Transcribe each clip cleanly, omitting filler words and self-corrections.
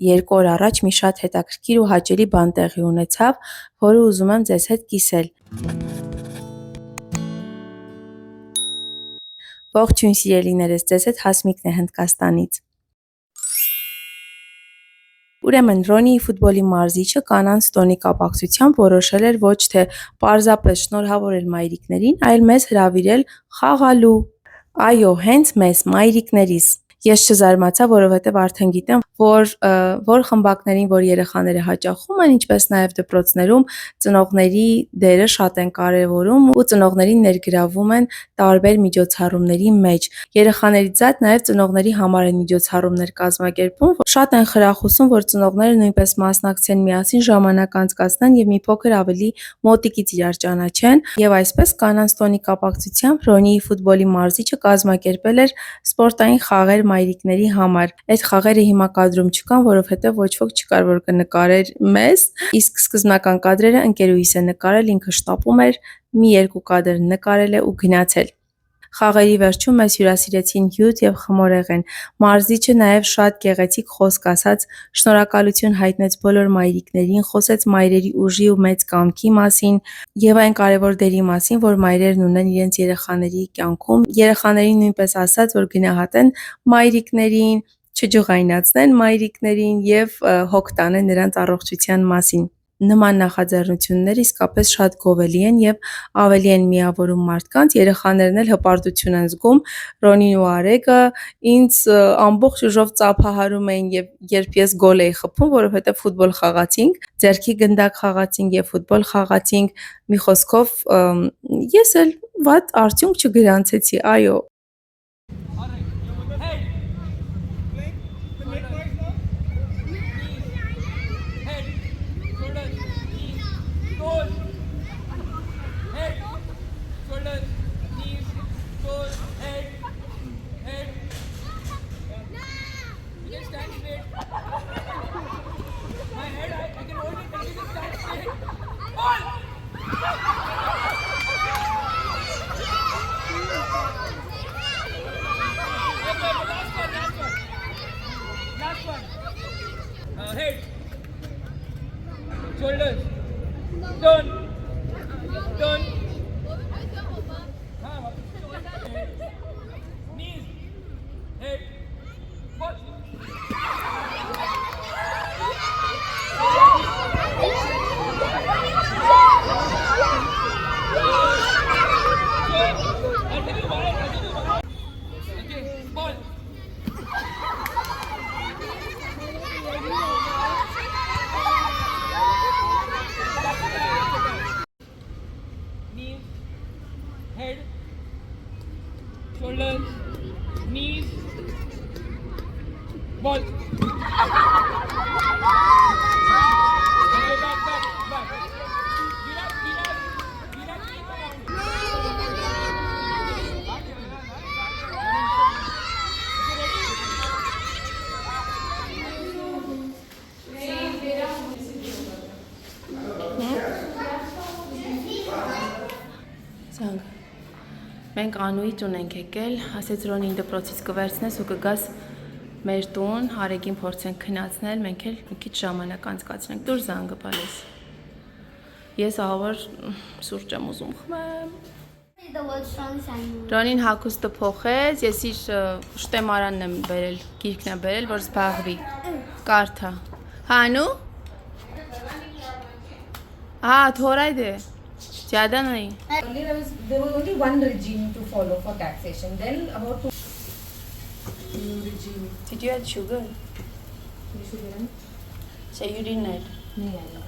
2 օր առաջ մի շատ հետաքրքիր ու հաճելի բան տեղի ունեցավ, որը ուզում եմ ձեզ հետ կիսել։ Ողջույն սիրելիներս, ձեզ հետ Հասմիկն է Հնդկաստանից։ Ուրեմն Ռոնիի ֆուտբոլի մարզիչը կանանց տոնի կապակցությամբ որոշել էր ոչ թե պարզապես շնորհավորել մայրիկներին, այլ մեզ հրավիրել խաղալու։ Այո, հենց մեզ, մայրիկներիս։ Ես չզարմացա, որովհետև արդեն գիտեմ, որ խմբակներին, որ երեխաները հաճախում են, ինչպես նաև դպրոցներում, ծնողների դերը շատ են կարևորում ու ծնողներին ներգրավում են տարբեր միջոցառումների մեջ։ Երեխաներից զատ նաև ծնողների համար են միջոցառումներ կազմակերպում, շատ են խրախուսում, որ ծնողները նույնպես մասնակցեն, միասին ժամանակ անցկացնեն եւ մի փոքր ավելի մոտիկից իրար ճանաչեն։ Եվ այսպես կանանց տոնի կապակցությամբ Ռոնիի ֆուտբոլի մարզիչը կազմակերպել էր սպորտային խաղեր մայրիկների համար։ Այդ խաղերը հիմա կադրում չկան, որովհետև ոչ ոք չկար, որ կնկարեր մեզ, իսկ սկզբնական կադրերը ընկերուհիս է նկարել, ինքը շտապում էր, մի 2 կադր նկարել է ու գնացել։ Խաղերի վերջում մեզ հյուրասիրեցին հյութ եւ խմորեղեն։ Մարզիչը նաև շատ գեղեցիկ խոսք ասաց, շնորհակալություն հայտնեց բոլոր մայրիկներին, խոսեց մայրերի ուժի ու մեծ կամքի մասին եւ այն կարեւոր դերի մասին, որ մայրերն ունեն իրենց երեխաների կյանքում։ Երեխաներին նույնպես ասաց, որ գնահատեն մայրիկներին, չջղայնացնեն մայրիկներին եւ հոգ տանեն նրանց առողջության մասին։ Նման նախաձեռնությունները իսկապես շատ գովելի են եւ ավելի են միավորում մարդկանց, երեխաներն էլ հպարտություն են զգում։ Ռոնին ու Արեգը ինձ ամբողջ ուժով ծափահարում էին եւ երբ ես գոլ էի խփում, որովհետեւ ֆուտբոլ խաղացինք, ձեռքի գնդակ խաղացինք եւ ֆուտբոլ խաղացինք, մի խոսքով ես էլ վատ արդյունք չգրանցեցի, այո։ Head, shoulders, turn, knees, head, foot. Okay, ball. Knees, head, shoulders, knees, ball. Okay, back. Get up, keep around. Զանգ։ Մենք Անուի տուն ենք եկել, ասեց Ռոնին դպրոցից կվերցնես ու կգաս մեր տուն, Արեգին փորձենք քնացնել, մենք էլ մի քիչ ժամանակ անցկացնենք։ Դուր զանգը բալես։ Ես ահավոր սուրճ եմ ուզում խմեմ։ Ռոնին հագուստը փոխեց, ես իր շտեմարանն եմ բերել, գիրքն եմ բերել, որ զբաղվի։ Կարդա։ Հանու։ Թորայդ է։ Ջադա նայ։ There was only one regime to follow for taxation. Then about two regime. Did you add sugar? Sugar? So you didn't add? No, I know.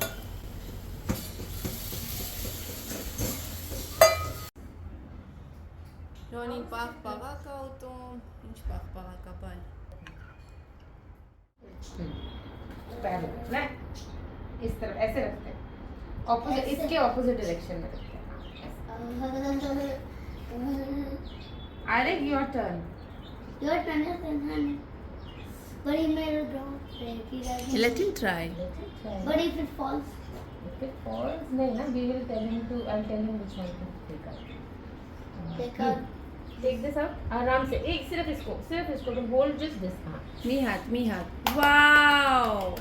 Ռոնին պաղպաղակ է ուտում, ինչ պաղպաղակ է բան։ पैर ना इस तरफ ऐसे रखते हैं ऑपोजिट इसके opposite direction में रखते हैं Arek your turn But he made a drop. Let him try. But if it falls, if it falls no we will tell him to I'll tell him which one to take out take out. take this out आराम से एक सिर्फ इसको तुम hold just this Me hat. Wow.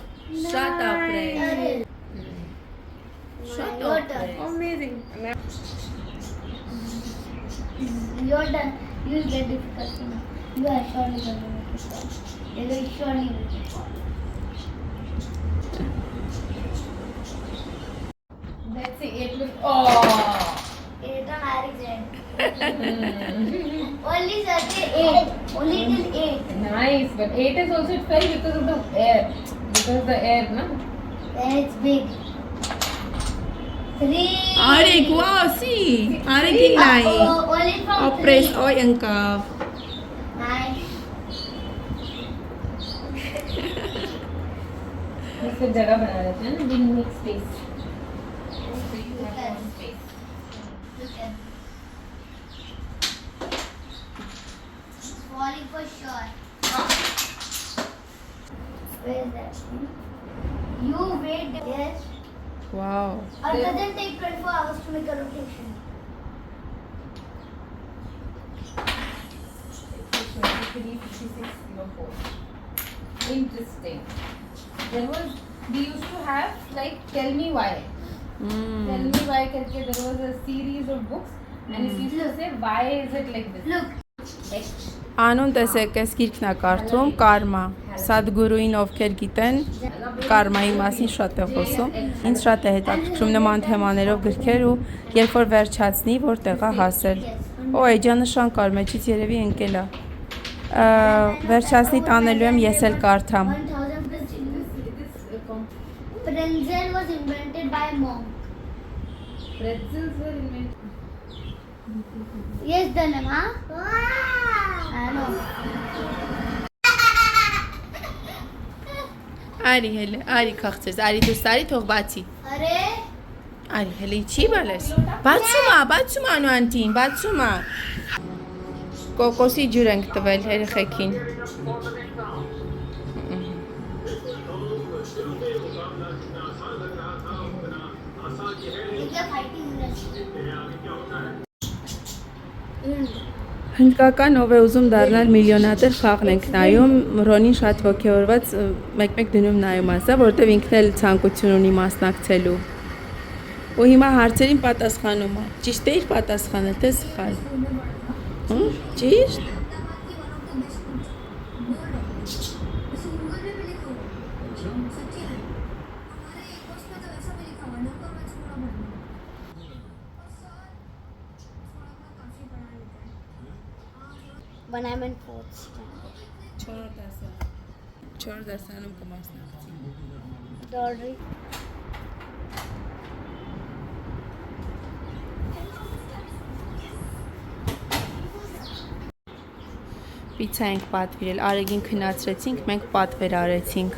You're done. You'll get difficult thing. You are surely going to make it fall. You will surely make it fall. Let's see, 8 will. Oh! 8 on Eric's end. Only Saturday 8. Only till 8. Nice, but 8 is also it fell because of the air. Because the air, no? Then it's big. 3. Արեք, wow, see. Արեք իննայի։ Only from Ապրես, 3. օй ընկավ։ Nice. इससे जगह बना देते हैं ना, didn't make space. Look at Space. Look at. It's falling for sure. Where is that? You wait. Yes. Wow. It doesn't take 24 hours to make a rotation. 535604. Interesting. There was, we used to have like Tell Me Why. Tell Me Why करके there was a series of books and it used to say why is it like this. Look. Անուն տեսեք, այս գիրքն է կարդում, կարմա։ Սադգուրուին ովքեր գիտեն, կարմայի մասին շատ է խոսում։ Ինձ շատ է հետաքրքրում նման թեմաներով գրքեր ու երբ որ վերջացնի, որտեղ է հասել։ Օ, էջանշան կար, մեջից երևի ընկել է։ Վերջացնի տանելու եմ, ես էլ կարդամ։ 1000 plus genius. Pretzel was invented by a monk. Pretzels were invented. Yes, Dhanam, huh? I know. Արի հələ, արի քաղցես, արի դուրս արի թող բացի։ Arey. Արի հələ չի բալես։ Բացում է անուանտին, բացում է։ Կոկոսի ջուր ենք տվել երեխեքին։ They are fighting in this. Հնդկական ով է ուզում դառնալ միլիոնատեր խաղն ենք նայում, Ռոնին շատ ոգևորված մեկ-մեկ դնում նայում ասա, որովհետև ինքն էլ ցանկություն ունի մասնակցելու։ Ու հիմա հարցերին պատասխանում է։ Ճիշտ է իր պատասխանը, թե սխալ։ Ճիշտ։ When I'm in 4th standard. 4 դասանում կմասնակցի։ Sorry. Պիցա ենք պատվիրել, Արեգին քնացրեցինք, մենք պատվեր արեցինք։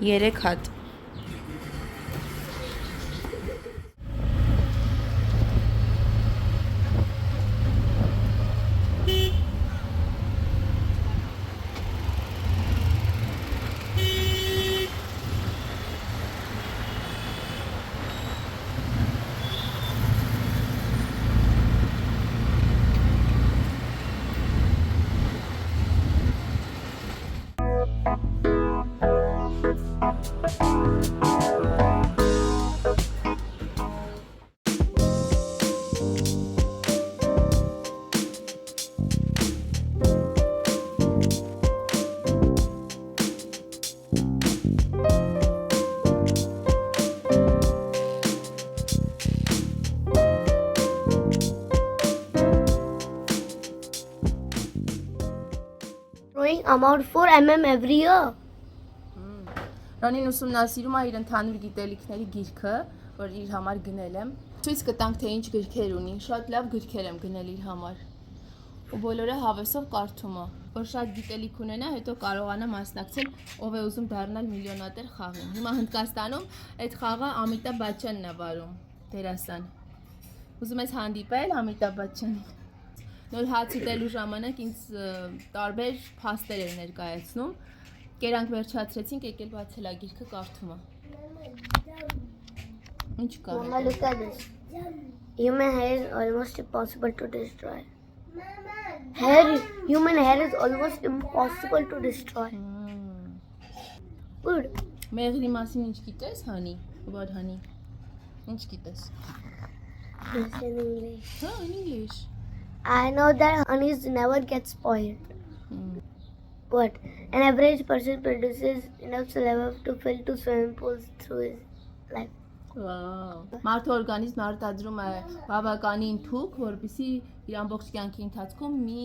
3 հատ։ Growing about 4 mm every year. Ռոնին ուսումնասիրում է իր ընդհանուր գիտելիքների գիրքը, որ իր համար գնել եմ։ Ցույց կտանք, թե ինչ գրքեր ունի։ Շատ լավ գրքեր եմ գնել իր համար։ Ու բոլորը հավեսով կարդում է, որ շատ գիտելիք ունենա, հետո կարողանա մասնակցել, ով է ուզում դառնալ միլիոնատեր խաղին։ Հիմա Հնդկաստանում այդ խաղը Ամիտա Բաչչանն է վարում, դերասան։ Ուզում ես հանդիպել Ամիտա Բաչչանին։ Նոր հաց ուտելու ժամանակ ինձ տարբեր փաստեր էր ներկայացնում։ Կերանք վերջացրեցինք, եկել բացել ա գիրքը կարդում է։ Ինչ կա։ Mama, look at this. Human hair is almost impossible to destroy. Human hair is almost impossible to destroy. Good. Մեղրի մասին ինչ գիտես, հանի, որ հանի։ Ինչ գիտես։ Yes, in English. Հա, English։ I know that honeys never get spoiled. But an average person produces enough saliva to fill 2 swimming pools through his life. Վաու։ Մարդու օրգանիզմը արտադրում է բավականին թուք, որպեսզի իր ամբողջ կյանքի ընթացքում մի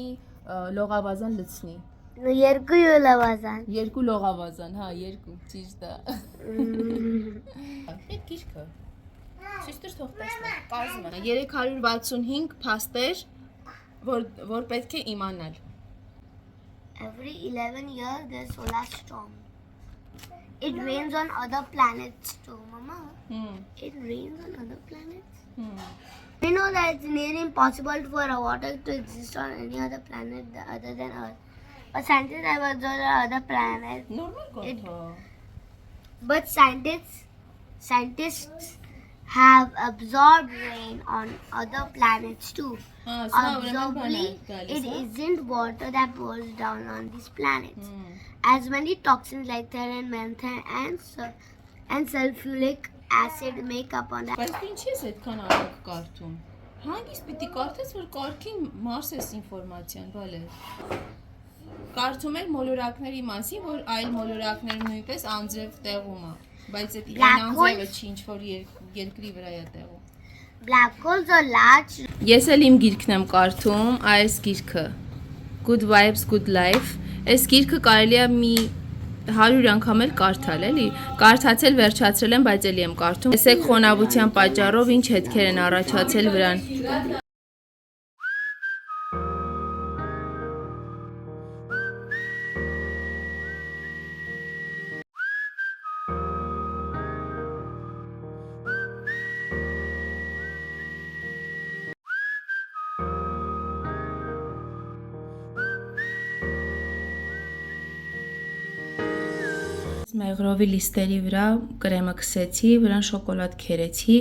լողավազան լցնի։ No, երկու յուլավազան. Երկու լողավազան, հա, երկու, ճիշտ է։ Այդ գիրքը։ Շիշտր թող տեսնեմ, կազմը։ 365 փաստեր, որ պետք է իմանալ։ Every 11 years there's solar storm. It rains on other planets too, Mama. It rains on other planets. We know that it's nearly impossible for a water to exist on any other planet other than Earth. But scientists have observed other planets. Նորմալ կոթա։ But scientists have absorbed rain on other planets too. Observably, it isn't water that pours down on these planets. As many toxins like therin, methane, and sulfuric acid make up on that. Բայց ինչի՞ ես այդքան արագ կարդում։ Հանգիստ պիտի կարդես, որ կարքին մարսես ինֆորմացիան, բալե։ Կարդում եմ մոլորակների մասին, որ այլ մոլորակները նույնպես անձև տեղում է, բայց այդ իրեն անձևը չի ինչ որ երկրի վրա է տեղում։ Black holes are large. Ես էլ իմ գիրքն եմ կարդում, այս գիրքը Good Vibes, Good Life։ Այս գիրքը կարելի է մի 100 անգամ էլ կարդալ, էլի։ Կարդացել վերջացրել եմ, բայց էլի եմ կարդում։ Տեսեք խոնավության պատճառով ինչ հետքեր են առաջացել վրան։ Մեղրովի լիստերի վրա կրեմը քսեցի, վրան շոկոլադ քերեցի,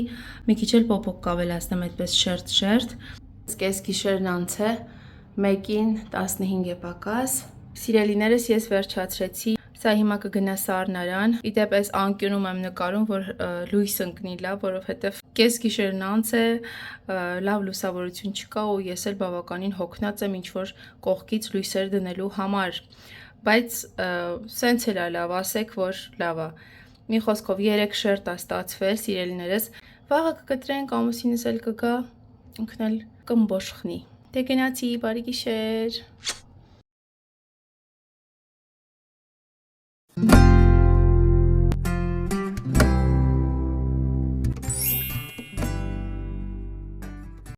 մի քիչ էլ պոպոկ կավելացնեմ այդպես շերտ։ Կես գիշերն անց է, 1-ին 15 է պակաս։ Սիրելիներս ես վերջացրեցի, սա հիմա կգնա սառնարան։ Իդեպ այս անկյունում եմ նկարում, որ լույս ընկնի լավ, որովհետև կես գիշերն անց է, լավ լուսավորություն չկա ու ես էլ բավականին հոգնած եմ ինչ-որ կողքից լույսեր դնելու համար։ Բայց սենց էլ է լավ, ասեք, որ լավ է։ Մի խոսքով 3 շերտ է ստացվել, սիրելիներս, վաղը կկտրենք, ամուսինս էլ կգա, ինքն էլ կմբոշխնի։ Դե գնացի, բարի գիշեր։